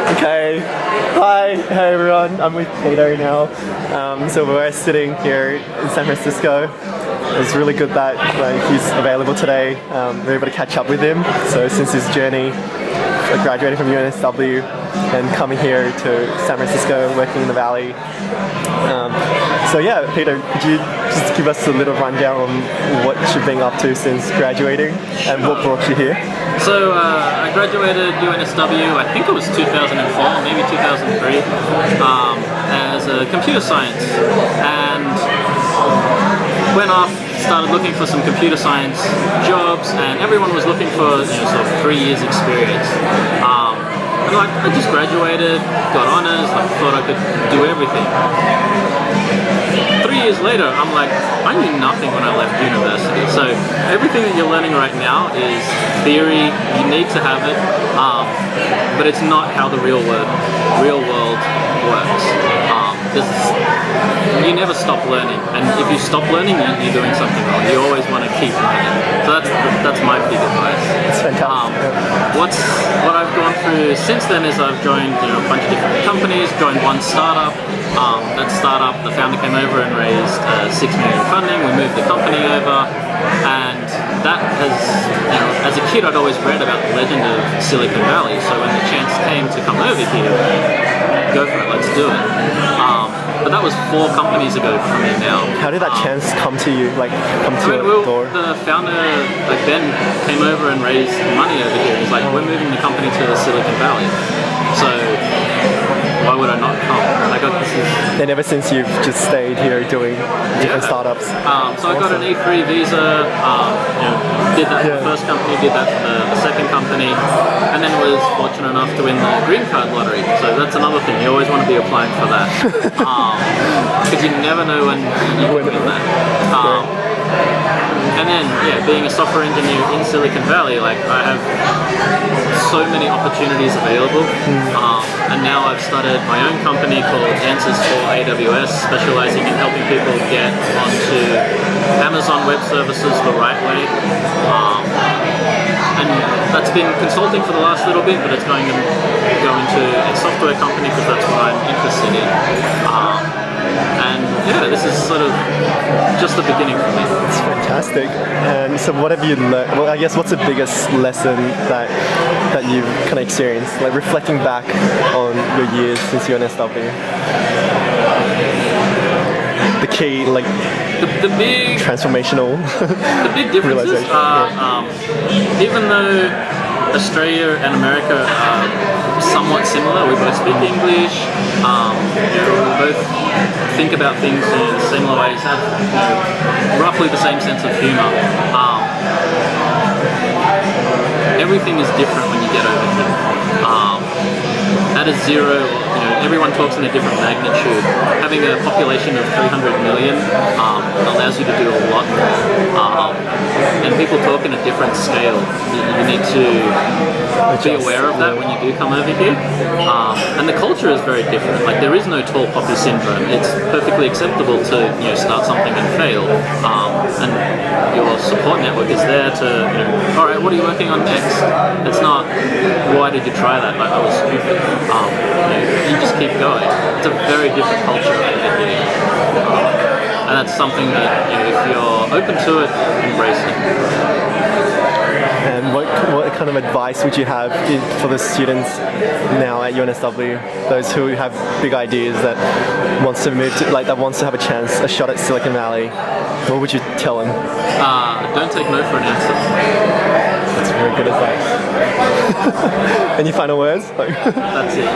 Okay. Hi. Hey everyone. I'm with Peter now. So we're sitting here in San Francisco. It's really good that he's available today. We're able to catch up with him. So since his journey, graduating from UNSW and coming here to San Francisco, working in the Valley. So yeah, Peter, could you just give us a little rundown on what you've been up to since graduating and what brought you here? So I graduated UNSW, I think it was 2004, maybe 2003, as a computer science, and went off, started looking for some computer science jobs, and everyone was looking for sort of 3 years experience. And I just graduated, got honors, thought I could do everything. 3 years later, I'm like, I knew nothing when I left university. So everything that you're learning right now is theory. You need to have it, but it's not how the real world works. You never stop learning, and if you stop learning, you're doing something wrong. You always want to keep learning. So that's my big advice. It's fantastic. What I've gone through since then is I've joined a bunch of different companies. Joined one startup. That startup, the founder came over and raised $6 million funding. We moved the company over, and that has, as a kid, I'd always read about the legend of Silicon Valley. So when the chance came to come over here, go for it, let's do it. But that was 4 companies ago for me now. How did that chance come to you? Come to your door? The founder, Ben, came over and raised money over here. He's like, we're moving the company to Silicon Valley. So why would I not come? And ever since you've just stayed here doing different startups. So I got an E3 visa, did that for the first company, did that for the second company, and then was fortunate enough to win the green card lottery. So that's another thing, you always want to be applying for that. Because you never know when you can win that. And then, being a software engineer in Silicon Valley, I have so many opportunities available. And now I've started my own company called Answers for AWS, specializing in helping people get onto Amazon Web Services the right way. And that's been consulting for the last little bit, but it's going to go into a software company because that's what I'm interested in. And this is sort of just the beginning for me. It's fantastic. And so what have you learned? Well, I guess what's the biggest lesson that you've kind of experienced, reflecting back on your years since UNSW? The key, the big transformational the big differences are, even though Australia and America are somewhat similar, we both speak English, we both think about things in similar ways, have roughly the same sense of humor. Everything is different when you get over here. At a zero, everyone talks in a different magnitude. Having a population of 300 million allows you to do a lot more. And people talk in a different scale. You need to be aware of that when you do come over here. And the culture is very different. There is no tall poppy syndrome. It's perfectly acceptable to start something and fail. And your support network is there to, all right, what are you working on next? It's not, why did you try that? I was stupid. You just keep going. It's a very different culture over here. And that's something that, if you're open to it, embrace it. And what kind of advice would you have for the students now at UNSW, those who have big ideas that wants to move to, that wants to have a shot at Silicon Valley? What would you tell them? Don't take no for an answer. That's very good advice. Any final words? That's it.